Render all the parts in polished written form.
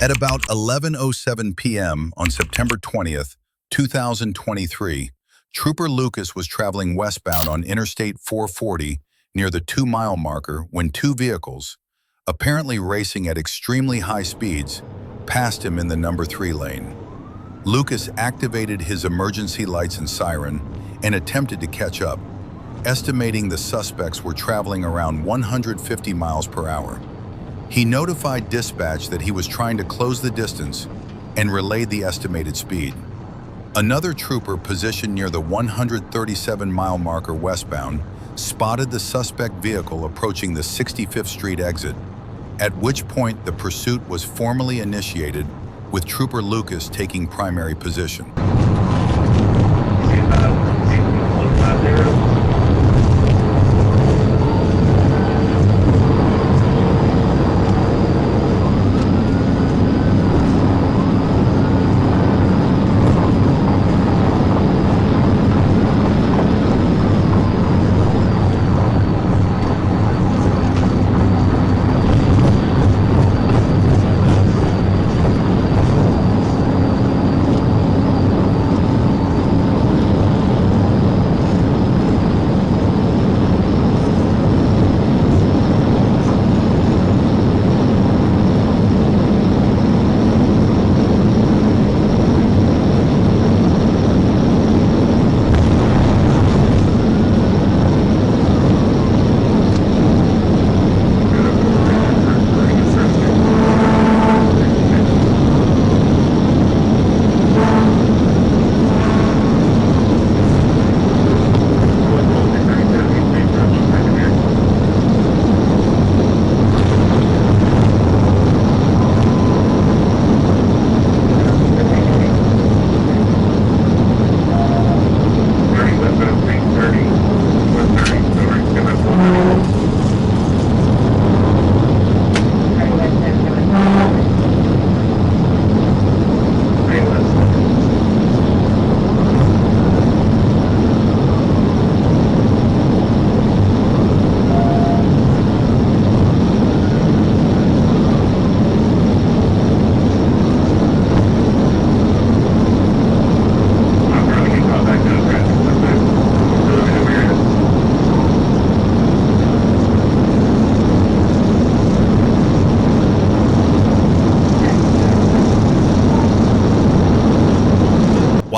At about 11:07 p.m. on September 20th, 2023, Trooper Lucas was traveling westbound on Interstate 440 near the 2-mile marker when two vehicles, apparently racing at extremely high speeds, passed him in the number 3 lane. Lucas activated his emergency lights and siren and attempted to catch up, estimating the suspects were traveling around 150 miles per hour. He notified dispatch that he was trying to close the distance and relayed the estimated speed. Another trooper positioned near the 137-mile marker westbound spotted the suspect vehicle approaching the 65th Street exit, at which point the pursuit was formally initiated, with Trooper Lucas taking primary position.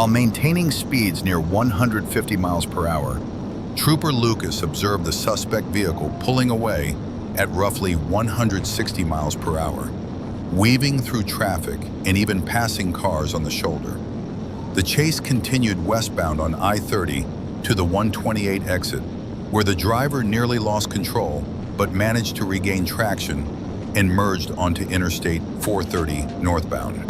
While maintaining speeds near 150 miles per hour, Trooper Lucas observed the suspect vehicle pulling away at roughly 160 miles per hour, weaving through traffic and even passing cars on the shoulder. The chase continued westbound on I-30 to the 128 exit, where the driver nearly lost control but managed to regain traction and merged onto Interstate 430 northbound.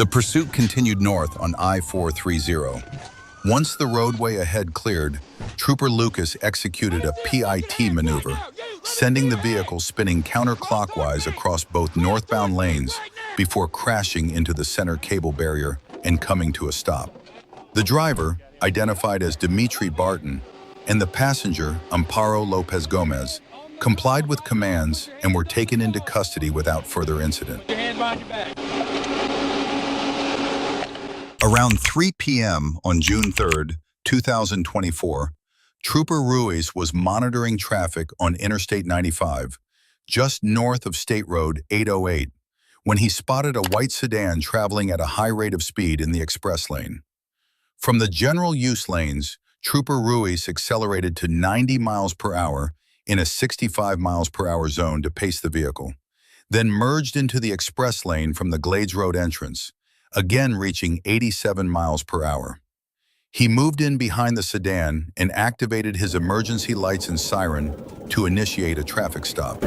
The pursuit continued north on I-430. Once the roadway ahead cleared, Trooper Lucas executed a PIT maneuver, sending the vehicle spinning counterclockwise across both northbound lanes before crashing into the center cable barrier and coming to a stop. The driver, identified as Dimitri Barton, and the passenger, Amparo Lopez Gomez, complied with commands and were taken into custody without further incident. Around 3 p.m. on June 3, 2024, Trooper Ruiz was monitoring traffic on Interstate 95, just north of State Road 808, when he spotted a white sedan traveling at a high rate of speed in the express lane. From the general use lanes, Trooper Ruiz accelerated to 90 miles per hour in a 65 miles per hour zone to pace the vehicle, then merged into the express lane from the Glades Road entrance, again reaching 87 miles per hour. He moved in behind the sedan and activated his emergency lights and siren to initiate a traffic stop.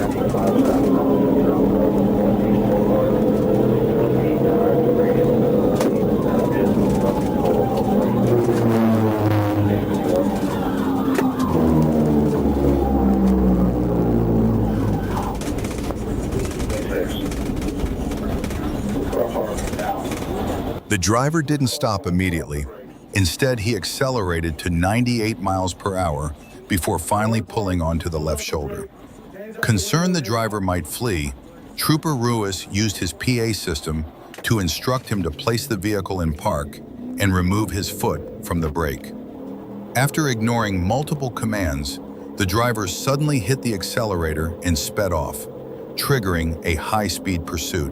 The driver didn't stop immediately. Instead, he accelerated to 98 miles per hour before finally pulling onto the left shoulder. Concerned the driver might flee, Trooper Ruiz used his PA system to instruct him to place the vehicle in park and remove his foot from the brake. After ignoring multiple commands, the driver suddenly hit the accelerator and sped off, triggering a high-speed pursuit.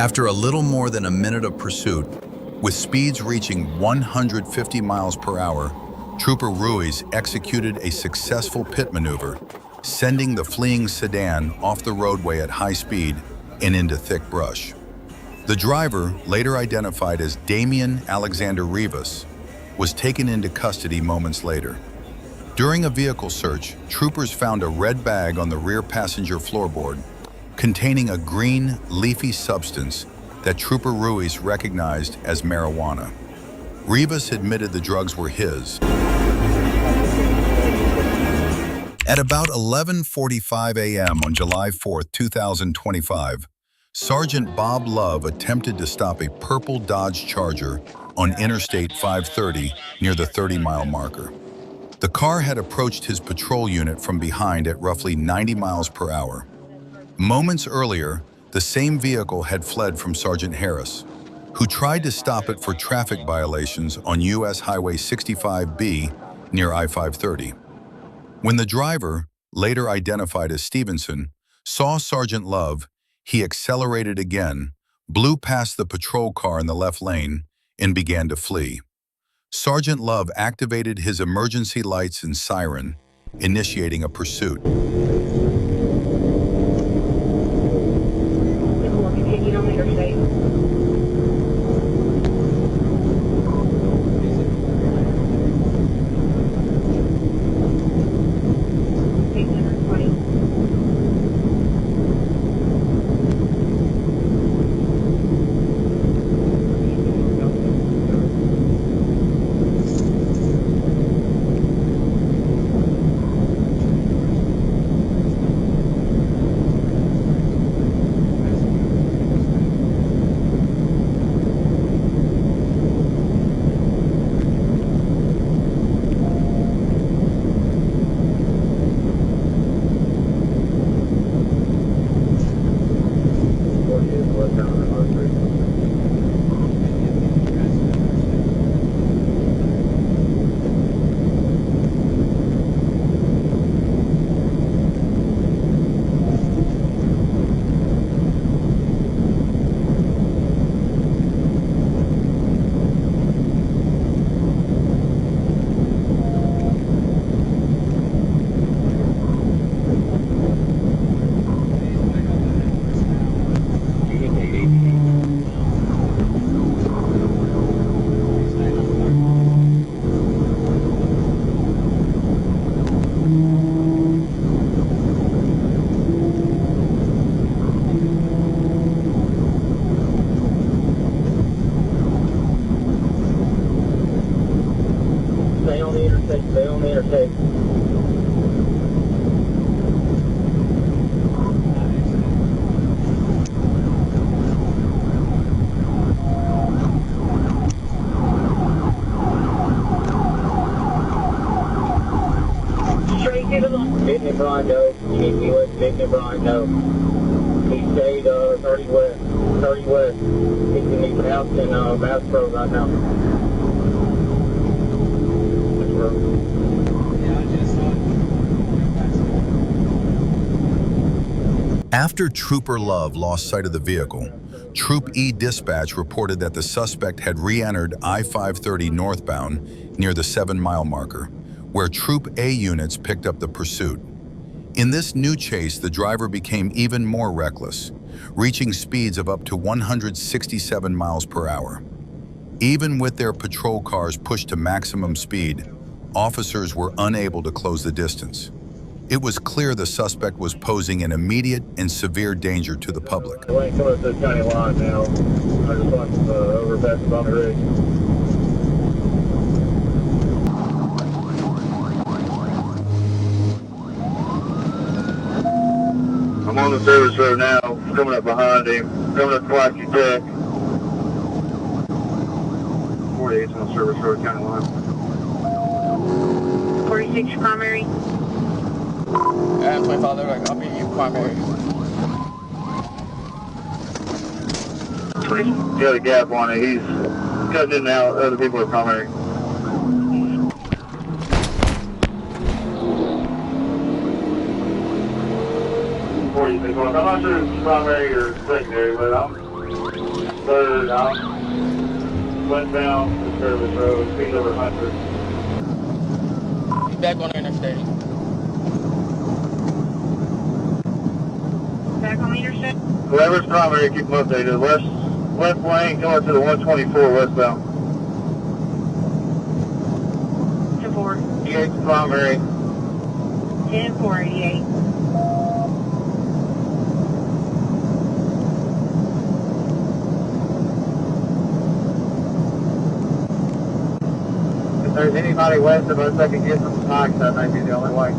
After a little more than a minute of pursuit, with speeds reaching 150 miles per hour, Trooper Ruiz executed a successful pit maneuver, sending the fleeing sedan off the roadway at high speed and into thick brush. The driver, later identified as Damian Alexander Rivas, was taken into custody moments later. During a vehicle search, troopers found a red bag on the rear passenger floorboard containing a green, leafy substance that Trooper Ruiz recognized as marijuana. Rivas admitted the drugs were his. At about 11:45 a.m. on July 4, 2025, Sergeant Bob Love attempted to stop a purple Dodge Charger on Interstate 530 near the 30-mile marker. The car had approached his patrol unit from behind at roughly 90 miles per hour. Moments earlier, the same vehicle had fled from Sergeant Harris, who tried to stop it for traffic violations on U.S. Highway 65B near I-530. When the driver, later identified as Stevenson, saw Sergeant Love, he accelerated again, blew past the patrol car in the left lane, and began to flee. Sergeant Love activated his emergency lights and siren initiating a pursuit. Continued on interstate. Stay on the interstate, stay on the interstate. Straight to the left. Big and Brondo, you need to be with Big and Brondo. He stayed 30 west, 30 west. He's in the house in Bass Pro right now. After Trooper Love lost sight of the vehicle, Troop E dispatch reported that the suspect had re-entered I-530 northbound near the 7-mile marker, where Troop A units picked up the pursuit. In this new chase, the driver became even more reckless, reaching speeds of up to 167 miles per hour. Even with their patrol cars pushed to maximum speed, officers were unable to close the distance. It was clear the suspect was posing an immediate and severe danger to the public. We ain't coming up to the county line now. I just want overpass the Bonnie Ridge. I'm on the service road now, coming up behind him, coming up Clark Tech. 48's on the service road, county line. 46 primary. And 25, they're like, I'll be primary. Got a gap on it, he's cutting in and out, other people are primary. I'm not sure if it's primary or secondary, but I'm third. I'm westbound to service road, speed over 100. He's back on the interstate. Back on the interstate? Whoever's primary, keep them updated. Left lane going to the 124 westbound. 10-4. 88's primary. 10-4, 88. If there's anybody west of us that can get some spikes, that might be the only way.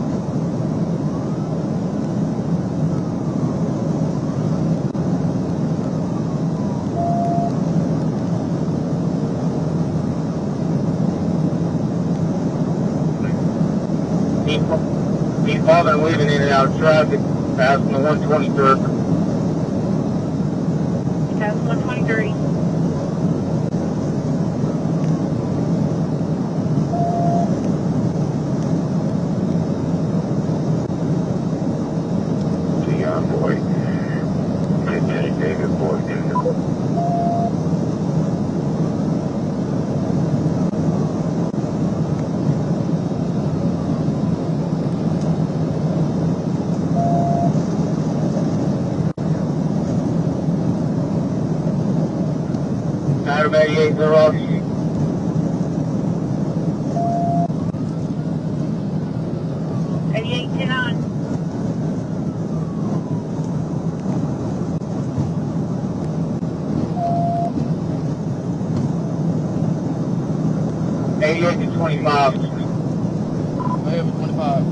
People have been weaving in and out of traffic, passing the 123. That's 123. Boy. Lieutenant David Boyd. Adam 88, they're off. 8829. 88 to 25. Go ahead with 25.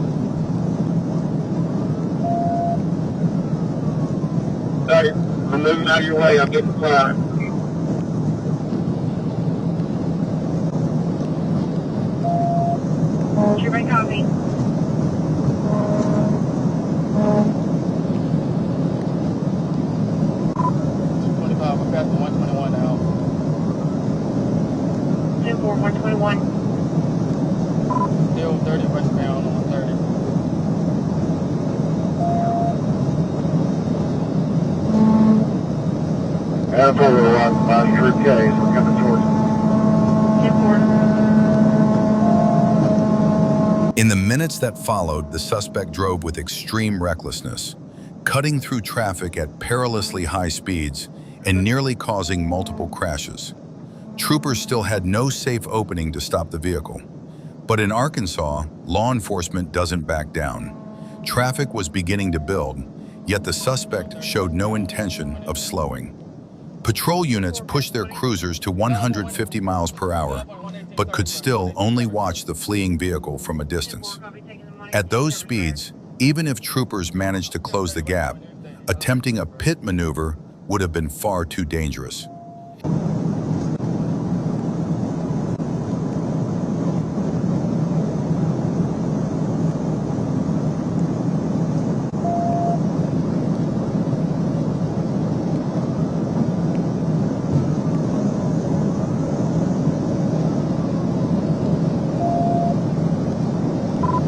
30. I'm moving out of your way. I'm getting flat. Trooper copy. 25. We're passing 121 now. 10-4, 121. Still 30 westbound on 30. Alpha, we're on by Troop K, so we're coming towards 10-4. In the minutes that followed, the suspect drove with extreme recklessness, cutting through traffic at perilously high speeds and nearly causing multiple crashes. Troopers still had no safe opening to stop the vehicle. But in Arkansas, law enforcement doesn't back down. Traffic was beginning to build, yet the suspect showed no intention of slowing. Patrol units pushed their cruisers to 150 miles per hour, but could still only watch the fleeing vehicle from a distance. At those speeds, even if troopers managed to close the gap, attempting a pit maneuver would have been far too dangerous.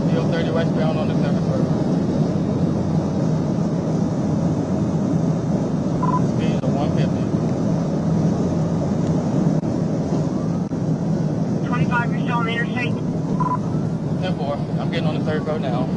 Still 30 westbound on the 7th road. Speed of 150. 25, you're still on the interstate. 10-4. I'm getting on the 3rd road now.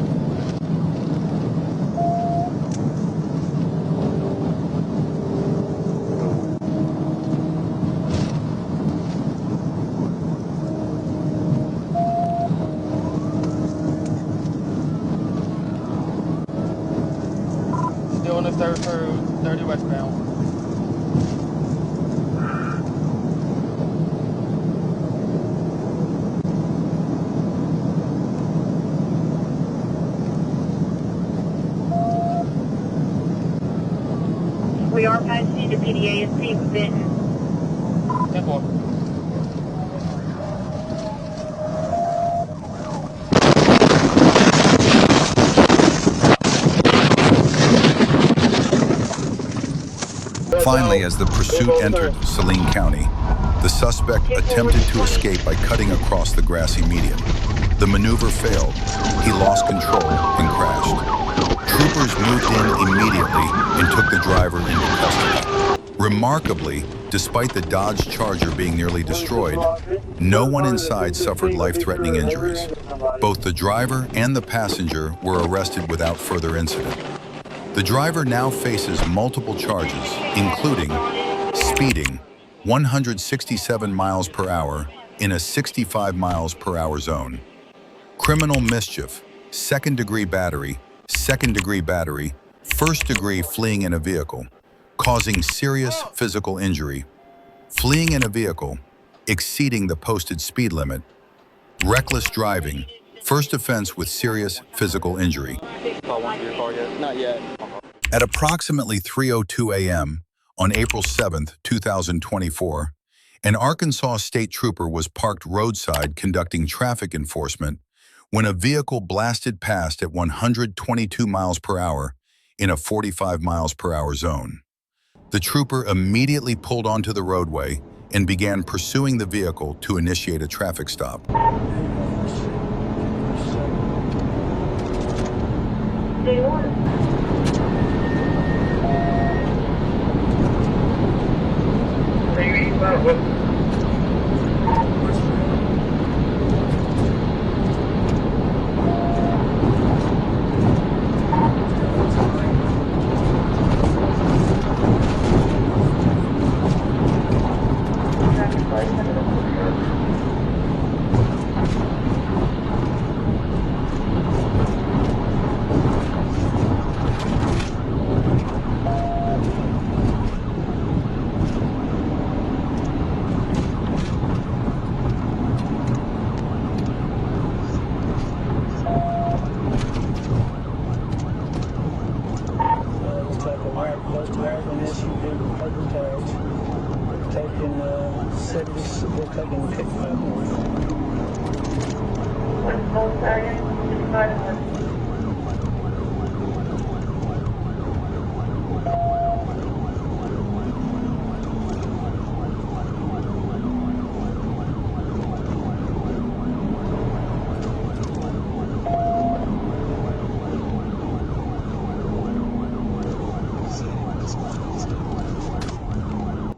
Still on the 3rd road, 30 westbound. We are passing into PDASP with Benton. 10-4. Finally, as the pursuit entered Saline County, the suspect attempted to escape by cutting across the grassy median. The maneuver failed. He lost control and crashed. Troopers moved in immediately and took the driver into custody. Remarkably, despite the Dodge Charger being nearly destroyed, no one inside suffered life-threatening injuries. Both the driver and the passenger were arrested without further incident. The driver now faces multiple charges, including speeding 167 miles per hour in a 65 miles per hour zone, criminal mischief, second-degree battery, first-degree fleeing in a vehicle, causing serious physical injury, fleeing in a vehicle, exceeding the posted speed limit, reckless driving, first offense with serious physical injury. Not yet. At approximately 3:02 a.m. on April 7, 2024, an Arkansas state trooper was parked roadside conducting traffic enforcement when a vehicle blasted past at 122 miles per hour in a 45 miles per hour zone. The trooper immediately pulled onto the roadway and began pursuing the vehicle to initiate a traffic stop.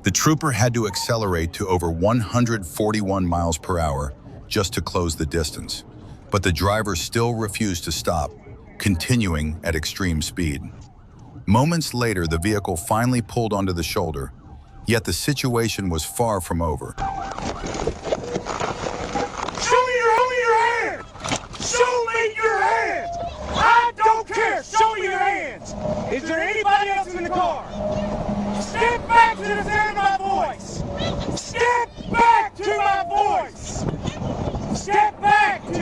The trooper had to accelerate to over 141 miles per hour just to close the distance, but the driver still refused to stop, continuing at extreme speed. Moments later, the vehicle finally pulled onto the shoulder, yet the situation was far from over. Show me your hands! Show me your hands! I don't care! Show me your hands! Is there anybody else in the car? Step back to the sound of my voice! Step back to my voice! Step back to...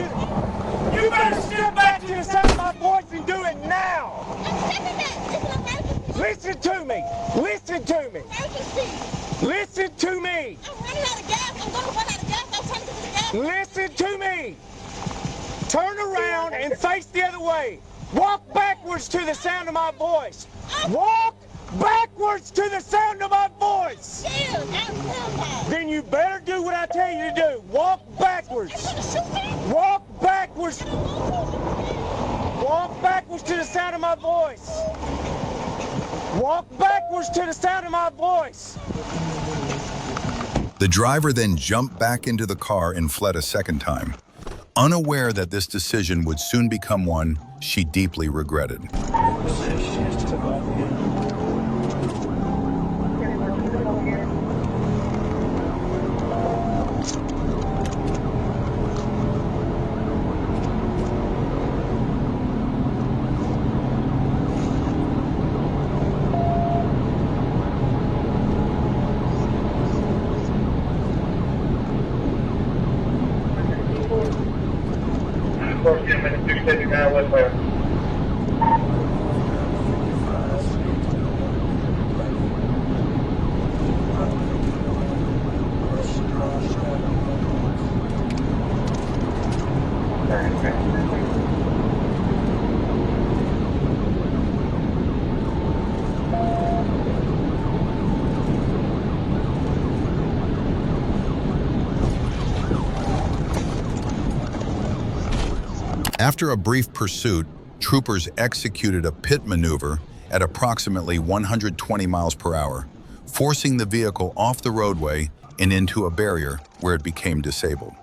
You better step back to the sound of my voice and do it now! Listen to me! Listen to me! Listen to me! Listen to me! Turn around and face the other way. Walk backwards to the sound of my voice. Walk backwards to the sound of my voice. Then you better do what I tell you to do. Walk backwards. Walk backwards. Walk backwards to the sound of my voice. Walk backwards to the sound of my voice. The driver then jumped back into the car and fled a second time, unaware that this decision would soon become one she deeply regretted. After a brief pursuit, troopers executed a pit maneuver at approximately 120 miles per hour, forcing the vehicle off the roadway and into a barrier where it became disabled.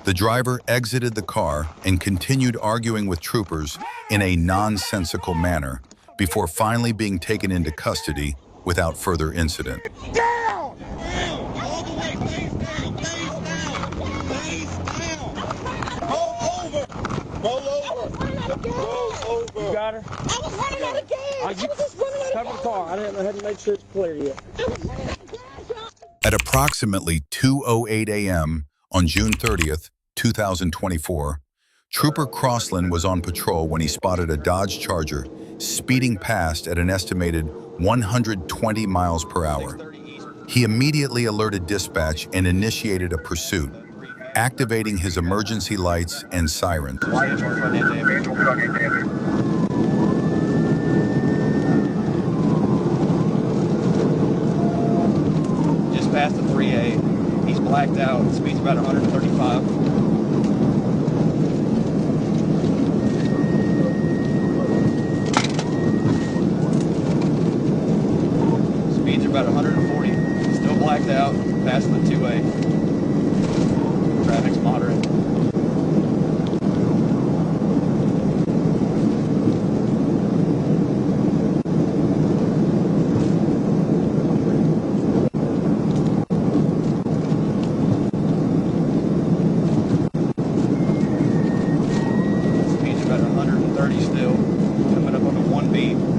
The driver exited the car and continued arguing with troopers in a nonsensical manner before finally being taken into custody without further incident. Down! All the way, face down, face down, face down. Roll over, roll over, roll over. You got her? I was running out of gas. I was just running out of Cover the car. I hadn't made sure it's clear yet. I was running out of gas, y'all. At approximately 2:08 a.m. on June 30th, 2024, Trooper Crossland was on patrol when he spotted a Dodge Charger speeding past at an estimated 120 miles per hour. He immediately alerted dispatch and initiated a pursuit, activating his emergency lights and sirens. Just past the 3A. He's blacked out. Speed's about 135. Speeds are about 140. Still blacked out. Past the 2A. Traffic's moderate. still. Coming up on the 1B.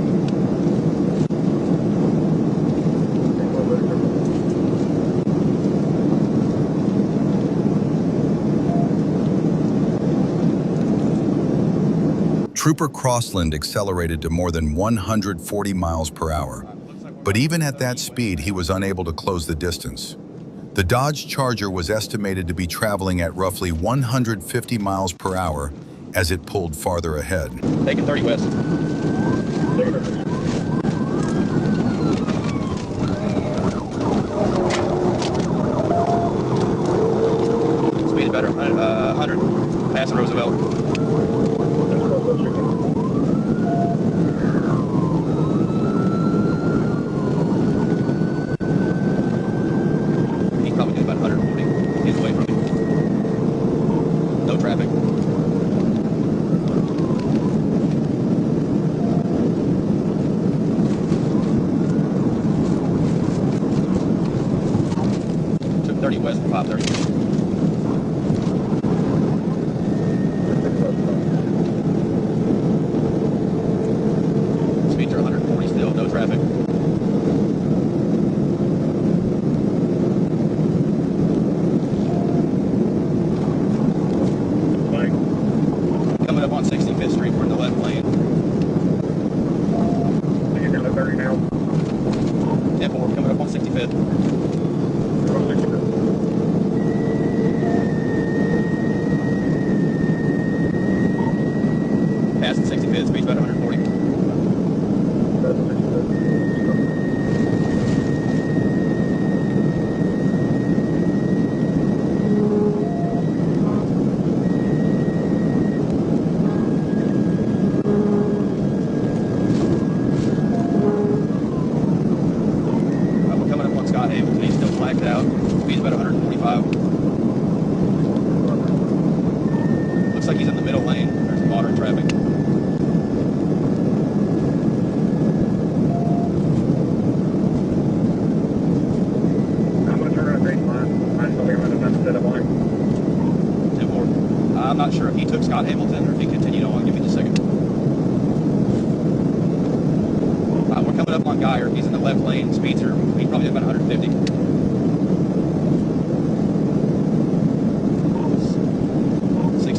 Trooper Crossland accelerated to more than 140 miles per hour. But even at that speed, he was unable to close the distance. The Dodge Charger was estimated to be traveling at roughly 150 miles per hour as it pulled farther ahead. Taking 30 west. Speed better. 100. Passing Roosevelt. He's probably doing about 140. He's away from me. No traffic. Took 30 west for 530. Speeds are 140 still, no traffic. Coming up on 65th Street, we're in the left lane. You're down to 30 now. 10-4, coming up on 65th. Passing 65th, speeds about 140. We're coming up on Scott Hamilton. He's still blacked out. Speeds about 145. Looks like he's in the middle lane. There's moderate traffic. I'm going to turn around baseline. I'm going to be running that set of line. 10-4. I'm not sure if he took Scott Hamilton or if he continued on. Give me just a second. We're coming up on Geyer. He's in the left lane. Speeds are, he's probably about 150.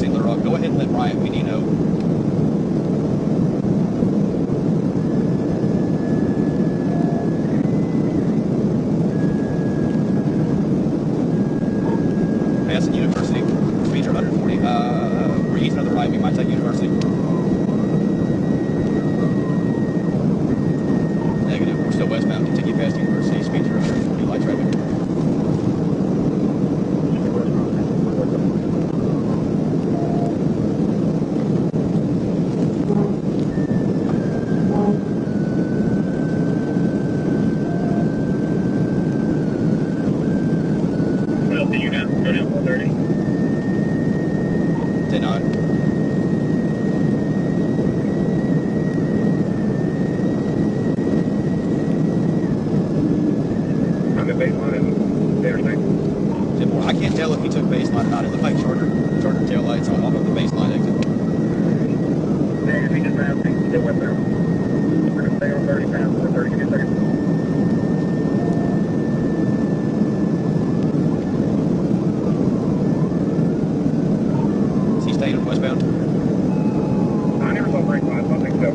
Little Rock. Go ahead and let Ryan PD know. Passing University. Speeds are 140. We're easing to the right. We might take University. Negative. We're still westbound. Continue past University. Speeds are 140. Light traffic. Well, see you now. Go down 430. 10-9. I'm at baseline and interstate. 10-4. I can't tell if he took baseline or not. It looked like Charger tail lights on off of the baseline exit. Yeah, if he just round, still westbound. We're going to stay on 30 pounds. 430. Give me a second. Is he staying westbound? I never saw brake lights. I think so.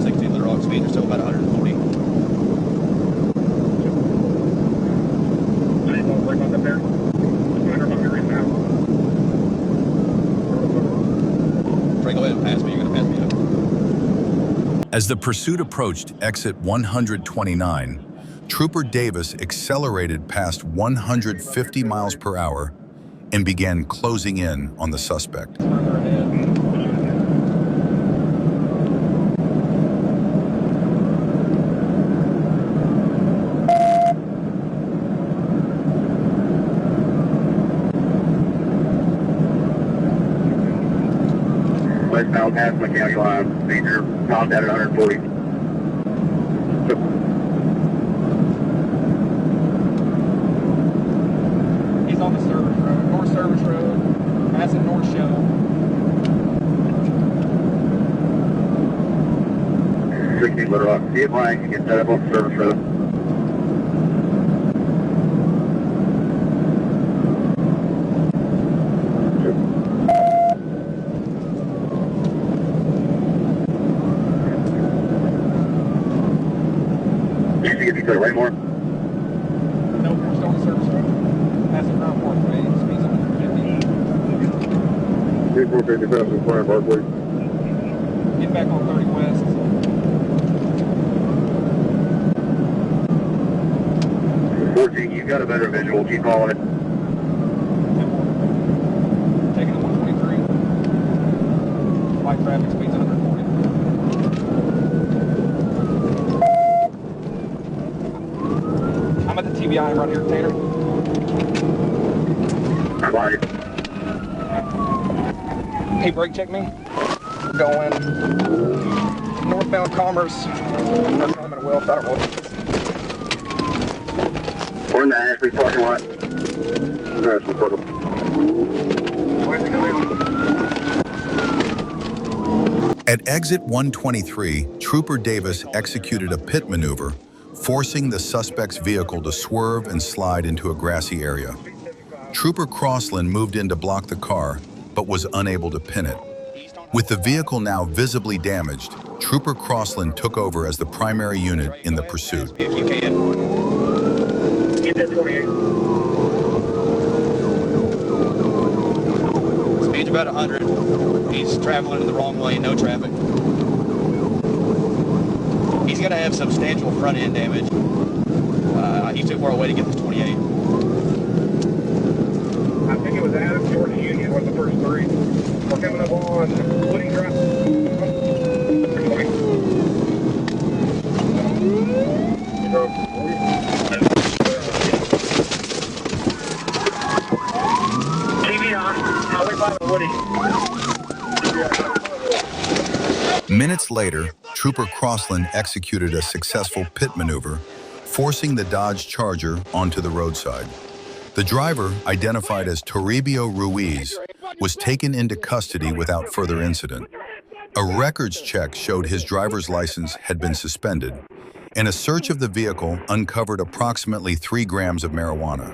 16 Little Rock. Speeds are still about 140. I didn't know brake lights up there. I don't know if you're in now. Trey, go ahead and pass me. You're going to pass me up. As the pursuit approached exit 129, Trooper Davis accelerated past 150 miles per hour and began closing in on the suspect. Westbound past Mechanical Line. Speeds are not at 140. 60 Little Rock. See it line, get set up on the service road. You see if you could way more. Nope, we're still on the service road. Passing around 4-3, speeds 150. 450 passing Fire Parkway. Get back on 30 West. You've got a better visual. Keep following it. Taking the 123. Light traffic speeds 140. I'm at the TBI right here, Tanner. I'm on it. Hey, brake check me. We're going northbound Commerce. Or Common Wealth, I don't know. We're in the Ashley parking lot. Ashley parking lot. At exit 123, Trooper Davis executed a pit maneuver, forcing the suspect's vehicle to swerve and slide into a grassy area. Trooper Crossland moved in to block the car, but was unable to pin it. With the vehicle now visibly damaged, Trooper Crossland took over as the primary unit in the pursuit. If you can. Get that 28. Speed's about 100. He's traveling in the wrong way, no traffic. He's going to have substantial front end damage. He's too far away to get this 28. I think it was Adam Jordan Union was the first three. We're coming up on Woody Drive. TV on. Highway 5 and Woody. Minutes later, Trooper Crossland executed a successful pit maneuver, forcing the Dodge Charger onto the roadside. The driver, identified as Toribio Ruiz, was taken into custody without further incident. A records check showed his driver's license had been suspended, and a search of the vehicle uncovered approximately 3 grams of marijuana.